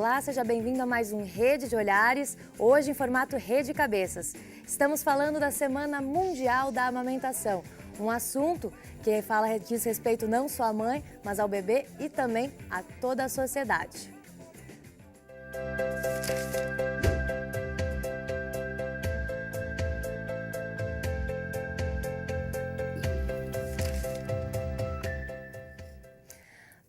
Olá, seja bem-vindo a mais um Rede de Olhares, hoje em formato Rede Cabeças. Estamos falando da Semana Mundial da Amamentação, um assunto que diz respeito não só à mãe, mas ao bebê e também a toda a sociedade.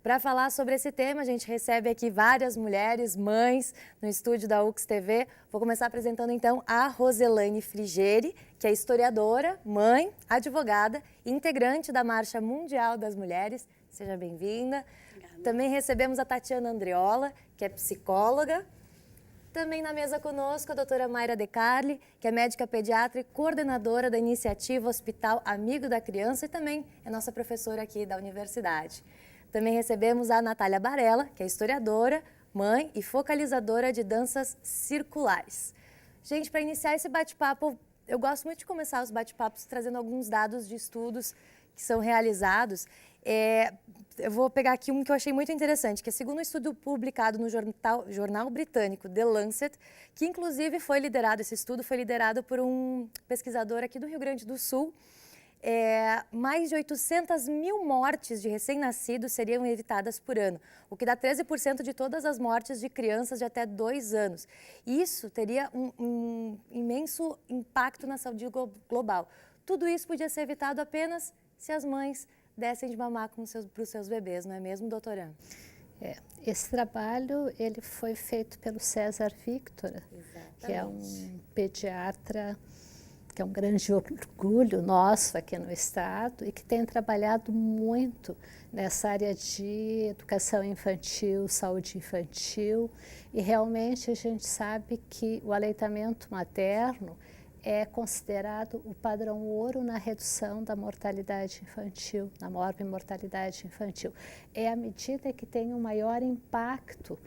Para falar sobre esse tema, a gente recebe aqui várias mulheres, mães, no estúdio da UX TV. Vou começar apresentando então a Roselaine Frigeri, que é historiadora, mãe, advogada e integrante da Marcha Mundial das Mulheres. Seja bem-vinda. Também recebemos a Tatiana Andriola, que é psicóloga. Também na mesa conosco a doutora Mayra De Carli, que é médica pediatra e coordenadora da iniciativa Hospital Amigo da Criança e também é nossa professora aqui da universidade. Também recebemos a Natália Barella, que é historiadora, mãe e focalizadora de danças circulares. Gente, para iniciar esse bate-papo, eu gosto muito de começar os bate-papos trazendo alguns dados de estudos que são realizados. Eu vou pegar aqui um que eu achei muito interessante, que é segundo um estudo publicado no jornal britânico The Lancet, que inclusive esse estudo foi liderado por um pesquisador aqui do Rio Grande do Sul. Mais de 800 mil mortes de recém-nascidos seriam evitadas por ano, o que dá 13% de todas as mortes de crianças de até 2 anos. Isso teria um imenso impacto na saúde global. Tudo isso podia ser evitado apenas se as mães dessem de mamar para os seus bebês, não é mesmo, doutora? Esse trabalho ele foi feito pelo César Victor, que é um pediatra, que é um grande orgulho nosso aqui no estado e que tem trabalhado muito nessa área de educação infantil, saúde infantil, e realmente a gente sabe que o aleitamento materno é considerado o padrão ouro na redução da mortalidade infantil, na morbimortalidade infantil. É a medida que tem o maior impacto,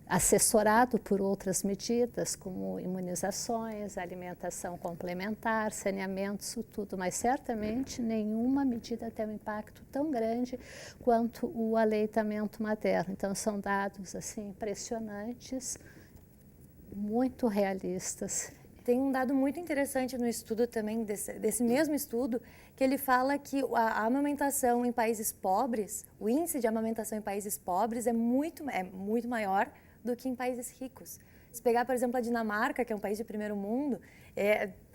assessorado por outras medidas, como imunizações, alimentação complementar, saneamento, isso tudo, mas certamente nenhuma medida tem um impacto tão grande quanto o aleitamento materno. Então, são dados assim impressionantes, muito realistas. Tem um dado muito interessante no estudo também, desse mesmo estudo, que ele fala que a amamentação em países pobres, o índice de amamentação em países pobres é muito maior do que em países ricos. Se pegar, por exemplo, a Dinamarca, que é um país de primeiro mundo,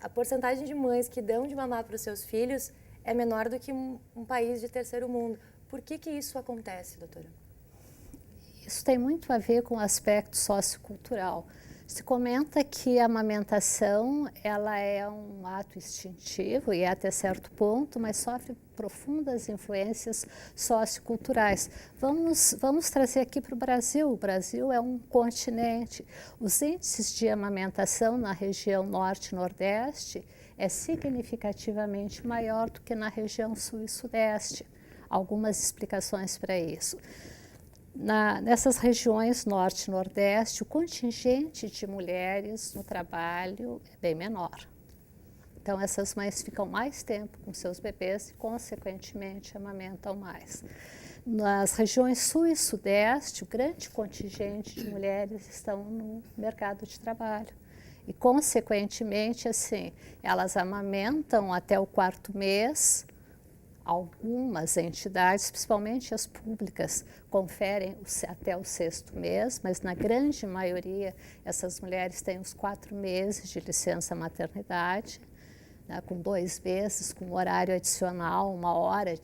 a porcentagem de mães que dão de mamar para os seus filhos é menor do que um país de terceiro mundo. Por que isso acontece, doutora? Isso tem muito a ver com o aspecto sociocultural. Se comenta que a amamentação ela é um ato instintivo e até certo ponto, mas sofre profundas influências socioculturais. Vamos trazer aqui para o Brasil. O Brasil é um continente. Os índices de amamentação na região norte e nordeste é significativamente maior do que na região sul e sudeste. Algumas explicações para isso. Nessas regiões norte e nordeste, o contingente de mulheres no trabalho é bem menor. Então, essas mães ficam mais tempo com seus bebês e, consequentemente, amamentam mais. Nas regiões sul e sudeste, o grande contingente de mulheres estão no mercado de trabalho. E, consequentemente, assim, elas amamentam até o 4º mês. Algumas entidades, principalmente as públicas, conferem até o 6º mês, mas na grande maioria essas mulheres têm os 4 meses de licença maternidade, né, com 2 meses, com horário adicional, 1 hora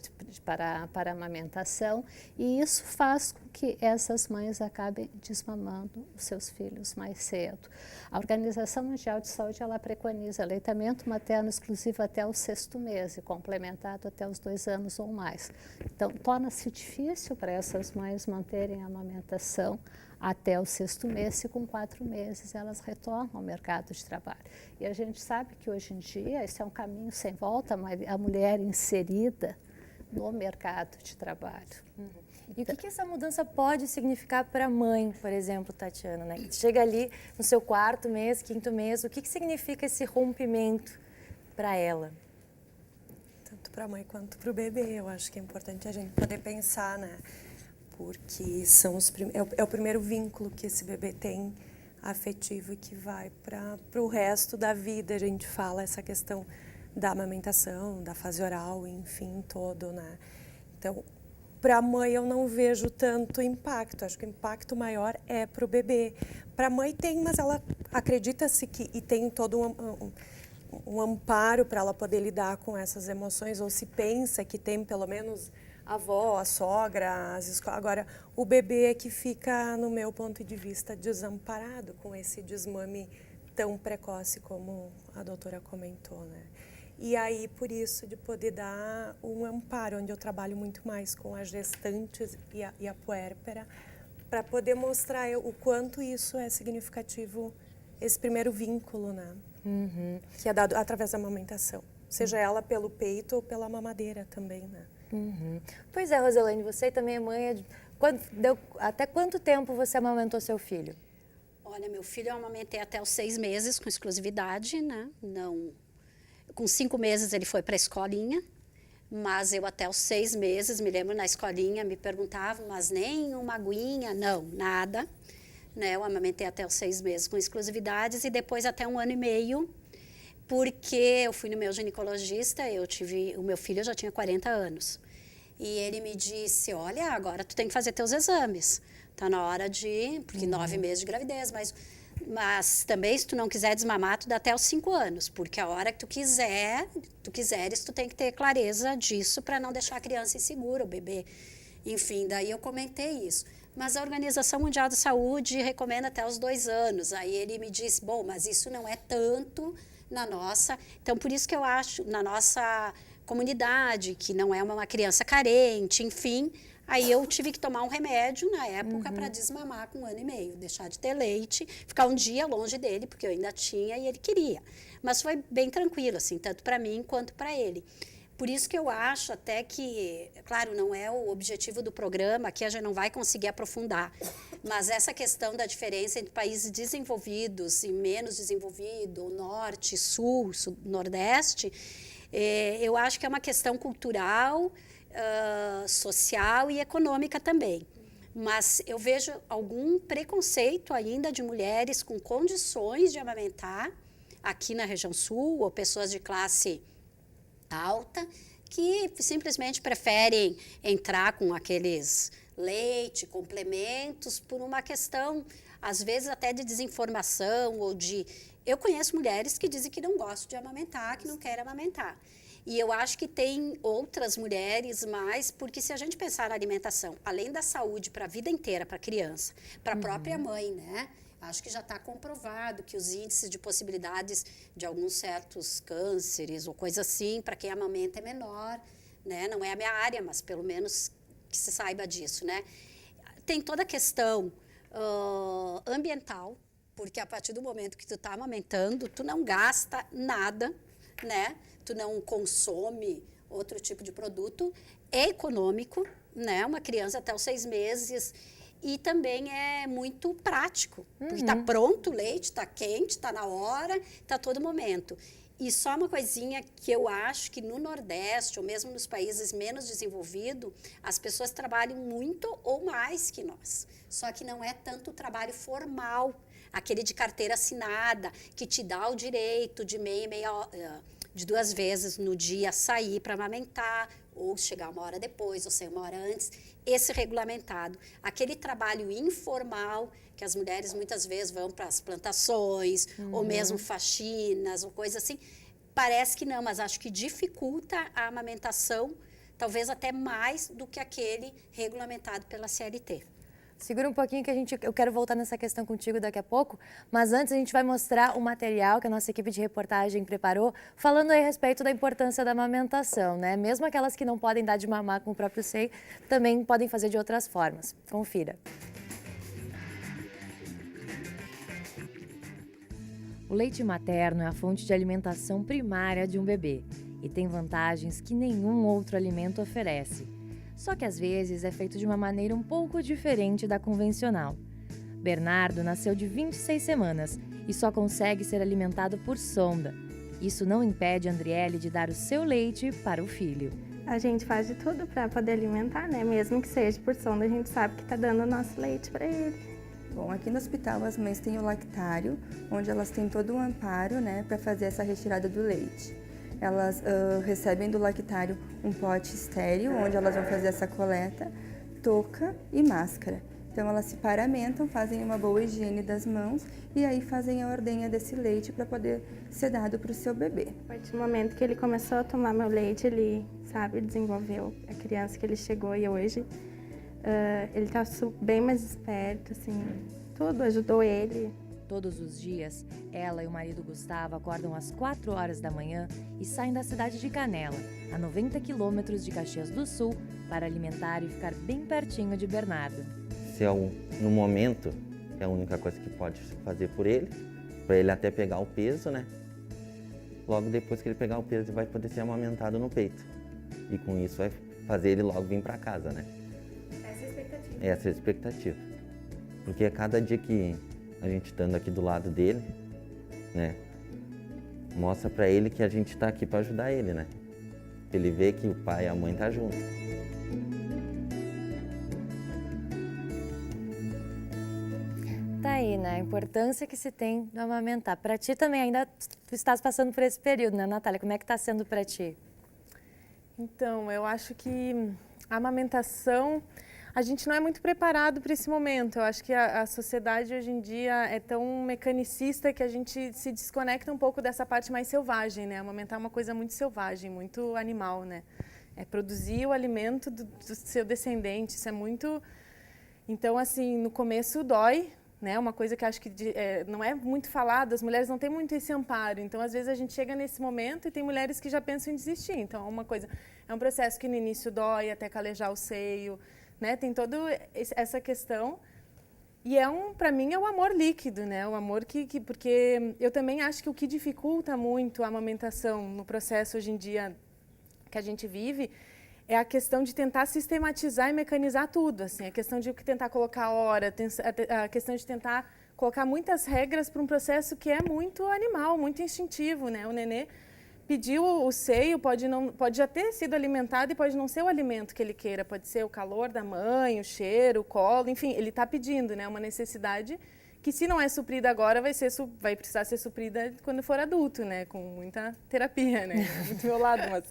para amamentação, e isso faz com que essas mães acabem desmamando os seus filhos mais cedo. A Organização Mundial de Saúde ela preconiza aleitamento materno exclusivo até o 6º mês e complementado até os 2 anos ou mais. Então, torna-se difícil para essas mães manterem a amamentação até o 6º mês, e com 4 meses elas retornam ao mercado de trabalho. E a gente sabe que hoje em dia esse é um caminho sem volta, a mulher inserida no mercado de trabalho. E o que essa mudança pode significar para a mãe, por exemplo, Tatiana, né? Que chega ali no seu 4º mês, 5º mês, o que significa esse rompimento para ela? Tanto para a mãe quanto para o bebê, eu acho que é importante a gente poder pensar, né? porque é o primeiro vínculo que esse bebê tem afetivo e que vai para o resto da vida. A gente fala essa questão da amamentação, da fase oral, enfim, todo, né? Então, para a mãe eu não vejo tanto impacto, acho que o impacto maior é para o bebê. Para a mãe tem, mas ela acredita-se que, e tem todo um amparo para ela poder lidar com essas emoções, ou se pensa que tem pelo menos a avó, a sogra, agora o bebê é que fica, no meu ponto de vista, desamparado com esse desmame tão precoce como a doutora comentou, né? E aí, por isso, de poder dar um amparo, onde eu trabalho muito mais com as gestantes e a puérpera, para poder mostrar o quanto isso é significativo, esse primeiro vínculo, né? Uhum. Que é dado através da amamentação, seja ela pelo peito ou pela mamadeira também, né? Uhum. Pois é, Roselaine, você também é mãe. Até quanto tempo você amamentou seu filho? Olha, meu filho eu amamentei até os 6 meses com exclusividade, né? Não... Com 5 meses ele foi para a escolinha, mas eu até os 6 meses, me lembro na escolinha, me perguntavam, mas nem uma aguinha? Não, nada. Né? Eu amamentei até os 6 meses com exclusividades e depois até 1 ano e meio, porque eu fui no meu ginecologista, o meu filho já tinha 40 anos. E ele me disse, olha, agora tu tem que fazer teus exames. Tá na hora de, porque 9 meses de gravidez, mas também, se tu não quiser desmamar, tu dá até os 5 anos, porque a hora que tu quiseres, tu tem que ter clareza disso para não deixar a criança insegura, o bebê. Enfim, daí eu comentei isso. Mas a Organização Mundial da Saúde recomenda até os 2 anos. Aí ele me disse, bom, mas isso não é tanto na nossa... Então, por isso que eu acho, na nossa comunidade, que não é uma criança carente, enfim... Aí eu tive que tomar um remédio na época para desmamar com 1 ano e meio, deixar de ter leite, ficar um dia longe dele, porque eu ainda tinha e ele queria. Mas foi bem tranquilo, assim, tanto para mim quanto para ele. Por isso que eu acho até que, claro, não é o objetivo do programa, que a gente não vai conseguir aprofundar, mas essa questão da diferença entre países desenvolvidos e menos desenvolvidos, norte, sul, nordeste, eu acho que é uma questão cultural, social e econômica também. Mas eu vejo algum preconceito ainda de mulheres com condições de amamentar aqui na região sul, ou pessoas de classe alta, que simplesmente preferem entrar com aqueles leite, complementos, por uma questão, às vezes até de desinformação ou de... Eu conheço mulheres que dizem que não gostam de amamentar, que não querem amamentar. E eu acho que tem outras mulheres mais, porque se a gente pensar na alimentação, além da saúde para a vida inteira, para a criança, para a própria mãe, né? Acho que já está comprovado que os índices de possibilidades de alguns certos cânceres ou coisa assim, para quem amamenta é menor, né? Não é a minha área, mas pelo menos que se saiba disso, né? Tem toda a questão ambiental, porque a partir do momento que tu está amamentando, tu não gasta nada, né? Tu não consome outro tipo de produto, é econômico, né? Uma criança até os 6 meses e também é muito prático, porque está pronto o leite, está quente, está na hora, está a todo momento. E só uma coisinha que eu acho que no Nordeste, ou mesmo nos países menos desenvolvidos, as pessoas trabalham muito ou mais que nós. Só que não é tanto trabalho formal, aquele de carteira assinada, que te dá o direito de de 2 vezes no dia sair para amamentar, ou chegar 1 hora depois, ou sair 1 hora antes, esse regulamentado. Aquele trabalho informal, que as mulheres muitas vezes vão para as plantações, ou mesmo faxinas, ou coisa assim, parece que não, mas acho que dificulta a amamentação, talvez até mais do que aquele regulamentado pela CLT. Segura um pouquinho que eu quero voltar nessa questão contigo daqui a pouco, mas antes a gente vai mostrar o material que a nossa equipe de reportagem preparou, falando aí a respeito da importância da amamentação, né? Mesmo aquelas que não podem dar de mamar com o próprio seio, também podem fazer de outras formas. Confira. O leite materno é a fonte de alimentação primária de um bebê e tem vantagens que nenhum outro alimento oferece. Só que às vezes é feito de uma maneira um pouco diferente da convencional. Bernardo nasceu de 26 semanas e só consegue ser alimentado por sonda. Isso não impede Andriele de dar o seu leite para o filho. A gente faz de tudo para poder alimentar, né? Mesmo que seja por sonda, a gente sabe que está dando o nosso leite para ele. Bom, aqui no hospital as mães têm o lactário, onde elas têm todo o amparo, né, para fazer essa retirada do leite. Elas recebem do lactário um pote estéril, onde elas vão fazer essa coleta, touca e máscara. Então elas se paramentam, fazem uma boa higiene das mãos e aí fazem a ordenha desse leite para poder ser dado para o seu bebê. A partir do momento que ele começou a tomar meu leite, ele, sabe, desenvolveu a criança que ele chegou e hoje ele está bem mais esperto, assim, tudo ajudou ele. Todos os dias, ela e o marido Gustavo acordam às 4 horas da manhã e saem da cidade de Canela, a 90 quilômetros de Caxias do Sul, para alimentar e ficar bem pertinho de Bernardo. Se no momento, é a única coisa que pode fazer por ele, para ele até pegar o peso, né? Logo depois que ele pegar o peso, ele vai poder ser amamentado no peito. E com isso vai fazer ele logo vir para casa, né? Essa é a expectativa. Essa é a expectativa. Porque a cada dia que a gente estando aqui do lado dele, né? Mostra para ele que a gente está aqui para ajudar ele, né? Ele vê que o pai e a mãe tá junto. Tá aí, né? A importância que se tem do amamentar. Para ti também, ainda tu estás passando por esse período, né, Natália? Como é que está sendo para ti? Então, eu acho que a amamentação, a gente não é muito preparado para esse momento. Eu acho que a sociedade hoje em dia é tão mecanicista que a gente se desconecta um pouco dessa parte mais selvagem, né? Amamentar é uma coisa muito selvagem, muito animal, né? É produzir o alimento do seu descendente, isso é muito... Então, assim, no começo dói, né? Uma coisa que acho que não é muito falada, as mulheres não têm muito esse amparo. Então, às vezes, a gente chega nesse momento e tem mulheres que já pensam em desistir. Então, é um processo que no início dói, até calejar o seio, né? Tem toda essa questão. E para mim, é o amor líquido, né? O amor porque eu também acho que o que dificulta muito a amamentação no processo hoje em dia que a gente vive é a questão de tentar sistematizar e mecanizar tudo, assim, a questão de tentar colocar hora, a questão de tentar colocar muitas regras para um processo que é muito animal, muito instintivo, né? O nenê pediu o seio, pode já ter sido alimentado e pode não ser o alimento que ele queira, pode ser o calor da mãe, o cheiro, o colo, enfim, ele está pedindo, né? Uma necessidade que, se não é suprida agora, vai precisar ser suprida quando for adulto, né? Com muita terapia, né? Do meu lado, mas...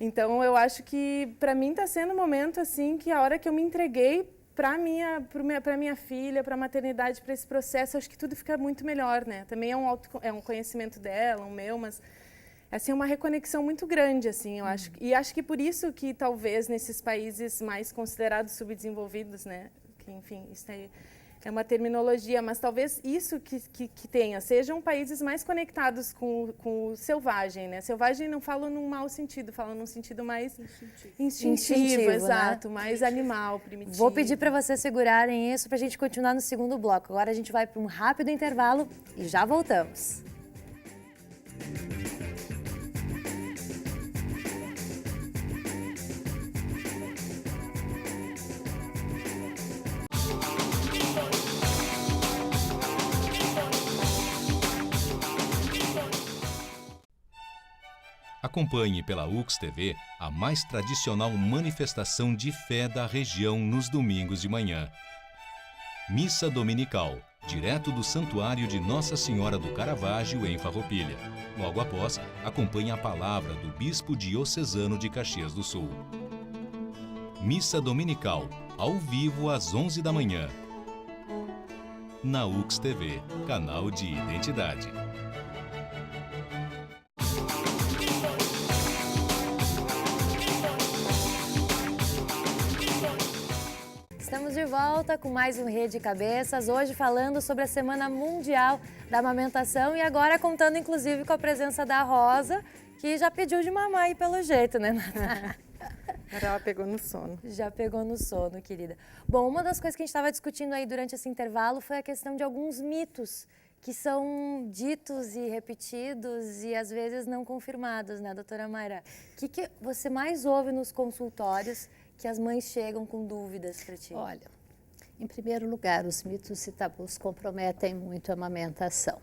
Então, eu acho que, para mim, está sendo um momento, assim, que a hora que eu me entreguei para minha filha, para a maternidade, para esse processo, acho que tudo fica muito melhor, né? Também é um conhecimento dela, um meu, mas... Assim, é uma reconexão muito grande, assim, eu acho. E acho que por isso que, talvez, nesses países mais considerados subdesenvolvidos, né? Que, enfim, isso aí... É uma terminologia, mas talvez isso que tenha, sejam países mais conectados com o selvagem, né? Selvagem não falo num mau sentido, falo num sentido mais instintivo, exato, né? Mais animal, primitivo. Vou pedir para vocês segurarem isso para a gente continuar no segundo bloco. Agora a gente vai para um rápido intervalo e já voltamos. Acompanhe pela UX TV a mais tradicional manifestação de fé da região nos domingos de manhã. Missa Dominical, direto do Santuário de Nossa Senhora do Caravaggio, em Farroupilha. Logo após, acompanhe a palavra do Bispo Diocesano de Caxias do Sul. Missa Dominical, ao vivo às 11 da manhã. Na UX TV, canal de identidade. Estamos de volta com mais um Rede Cabeças, hoje falando sobre a Semana Mundial da Amamentação e agora contando inclusive com a presença da Rosa, que já pediu de mamar aí pelo jeito, né, Natália? Agora ela pegou no sono. Já pegou no sono, querida. Bom, uma das coisas que a gente estava discutindo aí durante esse intervalo foi a questão de alguns mitos que são ditos e repetidos e às vezes não confirmados, né, doutora Mayra? O que você mais ouve nos consultórios que as mães chegam com dúvidas para ti? Olha, em primeiro lugar, os mitos e tabus comprometem muito a amamentação.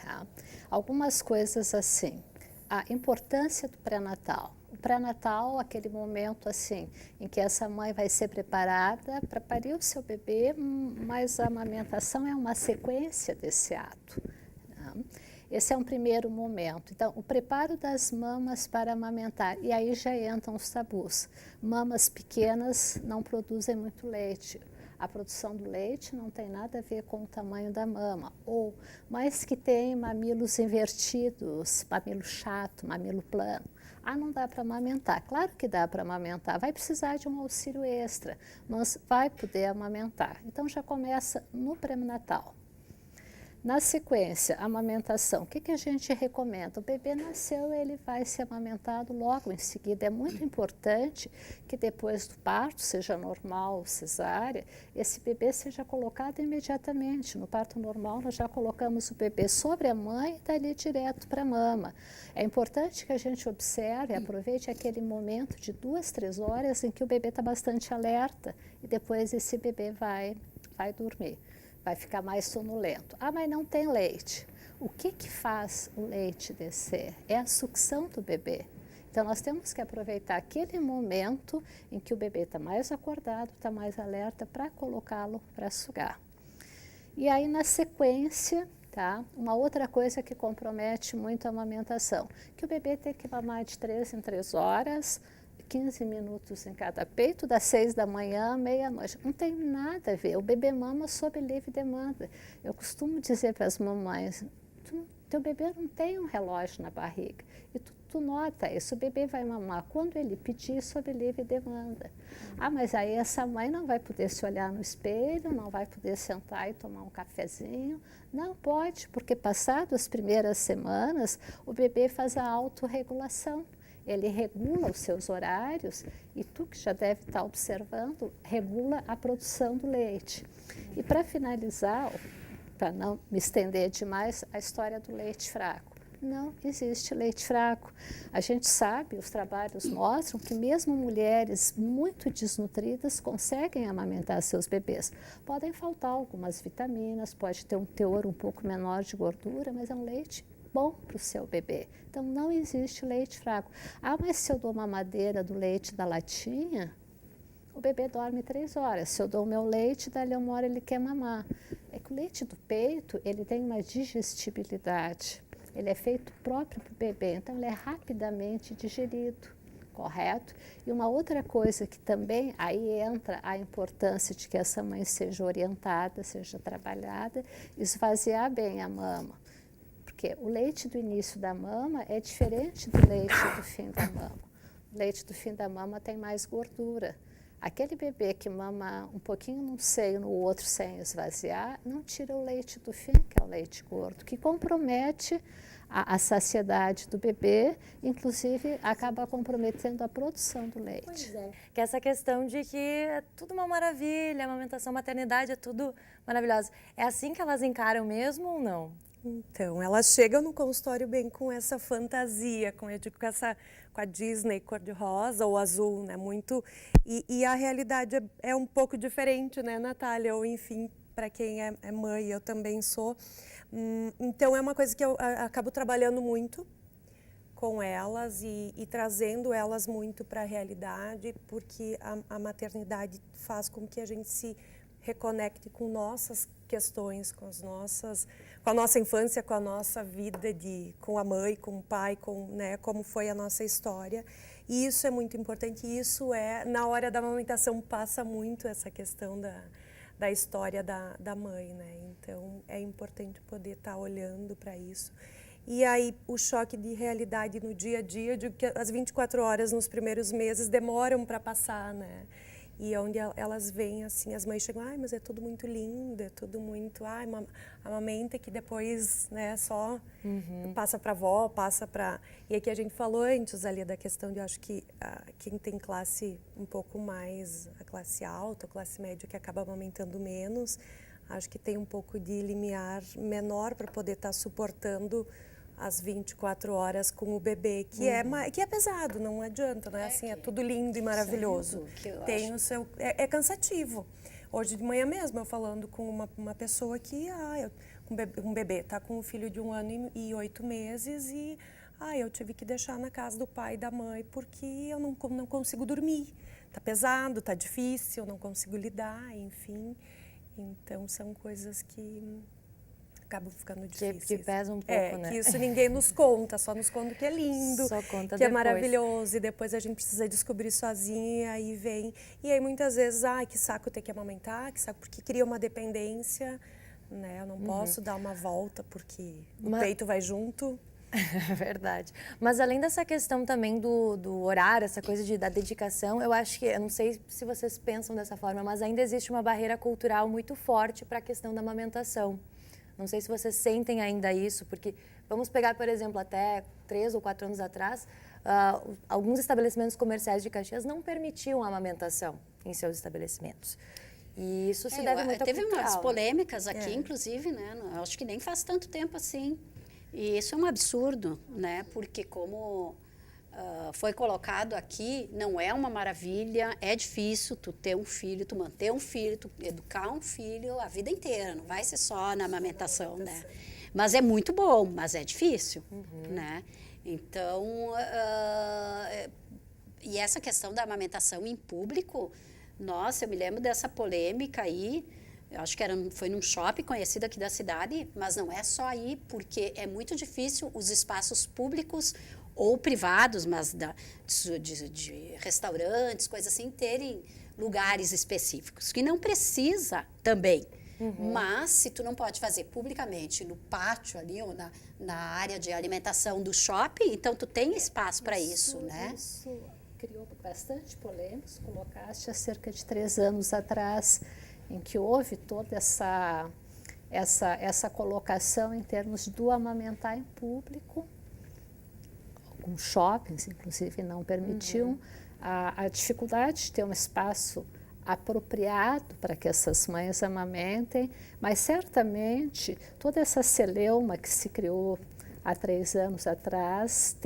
Tá? Algumas coisas assim, a importância do pré-natal. O pré-natal, aquele momento assim, em que essa mãe vai ser preparada para parir o seu bebê, mas a amamentação é uma sequência desse ato, né? Esse é um primeiro momento. Então, o preparo das mamas para amamentar. E aí já entram os tabus. Mamas pequenas não produzem muito leite. A produção do leite não tem nada a ver com o tamanho da mama. Ou mães que têm mamilos invertidos, mamilo chato, mamilo plano. Ah, não dá para amamentar. Claro que dá para amamentar. Vai precisar de um auxílio extra, mas vai poder amamentar. Então, já começa no pré-natal. Na sequência, a amamentação, o que a gente recomenda? O bebê nasceu, ele vai ser amamentado logo em seguida. É muito importante que depois do parto, seja normal ou cesárea, esse bebê seja colocado imediatamente. No parto normal, nós já colocamos o bebê sobre a mãe e dali direto para a mama. É importante que a gente observe, aproveite aquele momento de 2, 3 horas em que o bebê está bastante alerta e depois esse bebê vai dormir. Vai ficar mais sonolento. Ah, mas não tem leite. O que faz o leite descer? É a sucção do bebê. Então, nós temos que aproveitar aquele momento em que o bebê está mais acordado, está mais alerta, para colocá-lo para sugar. E aí, na sequência, tá? Uma outra coisa que compromete muito a amamentação, que o bebê tem que mamar de 3 em 3 horas, 15 minutos em cada peito, das 6 da manhã, meia-noite. Não tem nada a ver. O bebê mama sob livre demanda. Eu costumo dizer para as mamães, teu bebê não tem um relógio na barriga. E tu nota isso, o bebê vai mamar quando ele pedir sob livre demanda. Ah, mas aí essa mãe não vai poder se olhar no espelho, não vai poder sentar e tomar um cafezinho. Não pode, porque passado as primeiras semanas, o bebê faz a autorregulação. Ele regula os seus horários e tu que já deve estar observando, regula a produção do leite. E para finalizar, para não me estender demais, a história do leite fraco. Não existe leite fraco. A gente sabe, os trabalhos mostram que mesmo mulheres muito desnutridas conseguem amamentar seus bebês. Podem faltar algumas vitaminas, pode ter um teor um pouco menor de gordura, mas é um leite bom para o seu bebê. Então, não existe leite fraco. Ah, mas se eu dou mamadeira do leite da latinha, o bebê dorme 3 horas. Se eu dou o meu leite, dali a 1 hora ele quer mamar. É que o leite do peito, ele tem uma digestibilidade. Ele é feito próprio para o bebê, então ele é rapidamente digerido, correto? E uma outra coisa que também, aí entra a importância de que essa mãe seja orientada, seja trabalhada, esvaziar bem a mama. Porque o leite do início da mama é diferente do leite do fim da mama. O leite do fim da mama tem mais gordura. Aquele bebê que mama um pouquinho num seio, no outro sem esvaziar, não tira o leite do fim, que é o leite gordo, que compromete a saciedade do bebê, inclusive acaba comprometendo a produção do leite. Pois é. Que essa questão de que é tudo uma maravilha, a amamentação, maternidade é tudo maravilhoso. É assim que elas encaram mesmo ou não? Então, elas chegam no consultório bem com essa fantasia, com a Disney cor-de-rosa ou azul, né? Muito, e a realidade é um pouco diferente, né, Natália? Ou enfim, para quem é mãe, eu também sou. Então, é uma coisa que eu acabo trabalhando muito com elas e trazendo elas muito para a realidade, porque a maternidade faz com que a gente se reconecte com nossas questões, com a nossa infância, com a nossa vida com a mãe, com o pai, né, como foi a nossa história. E isso é muito importante. E isso na hora da amamentação passa muito essa questão da história da mãe, né? Então é importante poder estar olhando para isso. E aí o choque de realidade no dia a dia, eu digo que as 24 horas nos primeiros meses demoram para passar, né? E onde elas veem, assim, as mães chegam, ai, mas é tudo muito lindo, é tudo muito, ai, amamenta que depois, né, só passa para a avó, passa para... E aqui a gente falou antes ali da questão de, eu acho que quem tem classe um pouco mais, a classe alta, a classe média, que acaba amamentando menos, acho que tem um pouco de limiar menor para poder estar suportando as 24 horas com o bebê, que é pesado, não adianta, né? Assim, é tudo lindo e maravilhoso. Tem o seu, é cansativo. Hoje de manhã mesmo, eu falando com uma pessoa que um bebê está com um filho de 1 ano e 8 meses e eu tive que deixar na casa do pai e da mãe porque eu não consigo dormir. Tá pesado, tá difícil, eu não consigo lidar, enfim. Então, são coisas que acabam ficando difíceis. Que pesa um pouco, né? Que isso ninguém nos conta, só nos conta que é lindo, só conta que depois. É maravilhoso, e depois a gente precisa descobrir sozinha, e aí vem. E aí, muitas vezes, que saco ter que amamentar, que saco, porque cria uma dependência, né? Eu não posso dar uma volta, porque o peito vai junto. Verdade. Mas além dessa questão também do horário, essa coisa da dedicação, eu acho que, eu não sei se vocês pensam dessa forma, mas ainda existe uma barreira cultural muito forte para a questão da amamentação. Não sei se vocês sentem ainda isso, porque vamos pegar, por exemplo, até 3 ou 4 anos atrás, alguns estabelecimentos comerciais de Caxias não permitiam a amamentação em seus estabelecimentos. E isso se deve muito à Teve cultural, umas polêmicas aqui, inclusive, né? Acho que nem faz tanto tempo assim. E isso é um absurdo, né? Porque como foi colocado aqui, não é uma maravilha, é difícil tu ter um filho, tu manter um filho, tu educar um filho a vida inteira, não vai ser só na amamentação, né? Mas é muito bom, mas é difícil, né? Então, e essa questão da amamentação em público, nossa, eu me lembro dessa polêmica aí. Eu acho que foi num shopping conhecido aqui da cidade, mas não é só aí, porque é muito difícil os espaços públicos ou privados, mas de restaurantes, coisas assim, terem lugares específicos, que não precisa também. Mas se tu não pode fazer publicamente no pátio ali, ou na área de alimentação do shopping, então tu tem espaço para isso, né? Isso criou bastante polêmicas, colocaste há cerca de 3 anos atrás, em que houve toda essa colocação em termos do amamentar em público. Alguns shoppings, inclusive, não permitiam. A dificuldade de ter um espaço apropriado para que essas mães amamentem, mas certamente toda essa celeuma que se criou há 3 anos atrás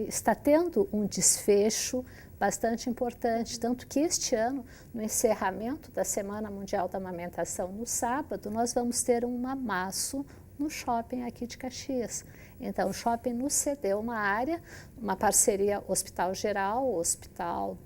está tendo um desfecho bastante importante, tanto que este ano, no encerramento da Semana Mundial da Amamentação, no sábado, nós vamos ter um mamaço no shopping aqui de Caxias. Então, o shopping nos cedeu uma área, uma parceria Hospital Geral, Hospital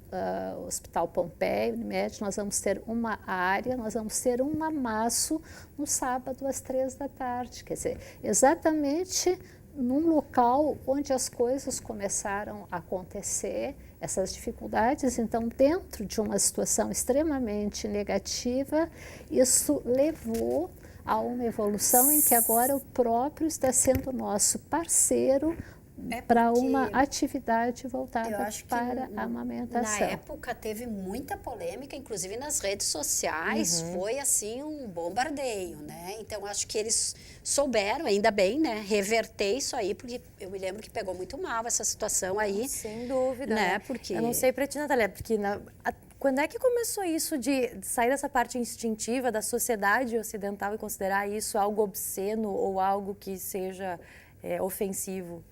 Pompeia, Unimed, nós vamos ter uma área, nós vamos ter um mamaço no sábado às 3 da tarde, quer dizer, exatamente num local onde as coisas começaram a acontecer, essas dificuldades. Então, dentro de uma situação extremamente negativa, isso levou a uma evolução em que agora o próprio está sendo nosso parceiro para uma atividade voltada para a amamentação. Na época teve muita polêmica, inclusive nas redes sociais, foi assim um bombardeio, né? Então acho que eles souberam, ainda bem, né, reverter isso aí, porque eu me lembro que pegou muito mal essa situação aí. Sem dúvida, né? Porque eu não sei para ti, Natália, porque quando é que começou isso de sair dessa parte instintiva da sociedade ocidental e considerar isso algo obsceno ou algo que seja ofensivo?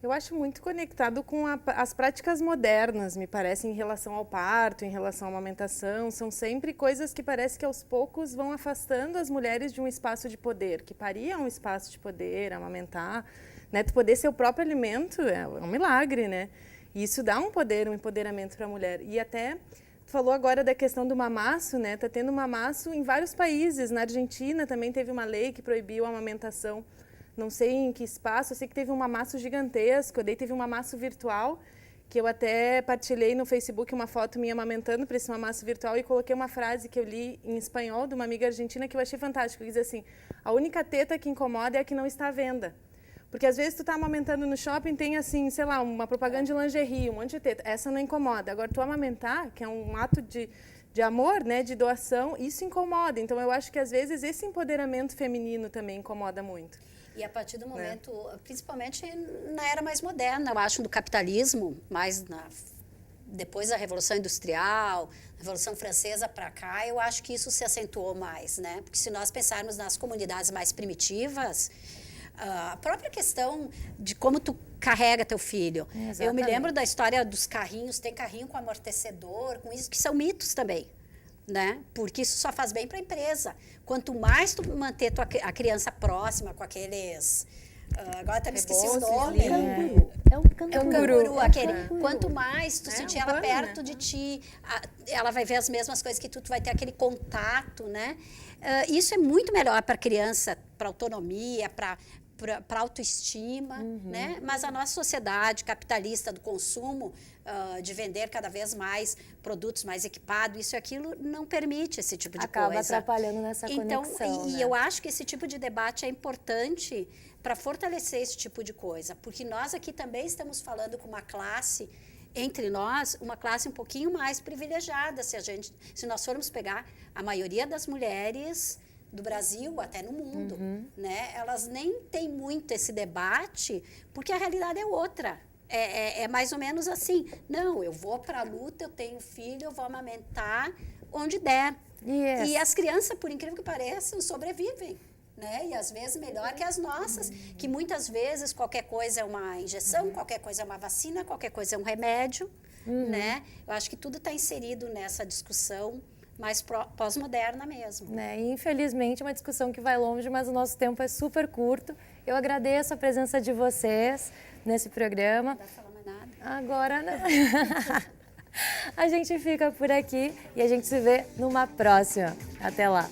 Eu acho muito conectado com as práticas modernas, me parece, em relação ao parto, em relação à amamentação. São sempre coisas que parece que aos poucos vão afastando as mulheres de um espaço de poder, que parir é um espaço de poder, amamentar, né? Tu poder ser o próprio alimento é um milagre, né? E isso dá um poder, um empoderamento para a mulher. E até, tu falou agora da questão do mamaço, né? Tá tendo mamaço em vários países. Na Argentina também teve uma lei que proibiu a amamentação. Não sei em que espaço, eu sei que teve um mamaço gigantesco, daí teve um mamaço virtual, que eu até partilhei no Facebook uma foto minha amamentando para esse mamaço virtual e coloquei uma frase que eu li em espanhol de uma amiga argentina que eu achei fantástica, que diz assim: a única teta que incomoda é a que não está à venda. Porque às vezes tu tá amamentando no shopping, tem assim, sei lá, uma propaganda de lingerie, um monte de teta, essa não incomoda. Agora tu amamentar, que é um ato de amor, né, de doação, isso incomoda. Então eu acho que às vezes esse empoderamento feminino também incomoda muito. E a partir do momento, principalmente na era mais moderna, eu acho, do capitalismo, depois da Revolução Industrial, Revolução Francesa para cá, eu acho que isso se acentuou mais, né? Porque se nós pensarmos nas comunidades mais primitivas, a própria questão de como tu carrega teu filho. Exatamente. Eu me lembro da história dos carrinhos, tem carrinho com amortecedor, com isso, que são mitos também. Né? Porque isso só faz bem para a empresa. Quanto mais tu manter a criança próxima com aqueles... agora até me esqueci o nome. É um canguru. É um canguru, aquele. Canguru. Quanto mais tu sentir ela perto de ti, ela vai ver as mesmas coisas que tu vai ter aquele contato, né? Isso é muito melhor para a criança, para autonomia, para autoestima, né? Mas a nossa sociedade capitalista do consumo, de vender cada vez mais produtos mais equipados, isso e aquilo, não permite esse tipo de Acaba coisa. atrapalhando nessa conexão, Então, né? eu acho que esse tipo de debate é importante para fortalecer esse tipo de coisa, porque nós aqui também estamos falando com uma classe, entre nós, uma classe um pouquinho mais privilegiada, se nós formos pegar a maioria das mulheres do Brasil, até no mundo, né? Elas nem têm muito esse debate, porque a realidade é outra. É mais ou menos assim, não, eu vou para a luta, eu tenho filho, eu vou amamentar onde der. Yes. E as crianças, por incrível que pareça, sobrevivem, né? E às vezes melhor que as nossas, que muitas vezes qualquer coisa é uma injeção, qualquer coisa é uma vacina, qualquer coisa é um remédio, né? Eu acho que tudo está inserido nessa discussão mais pós-moderna mesmo. Né? E, infelizmente, é uma discussão que vai longe, mas o nosso tempo é super curto. Eu agradeço a presença de vocês nesse programa. Não dá pra falar mais nada. Agora não. A gente fica por aqui e a gente se vê numa próxima. Até lá.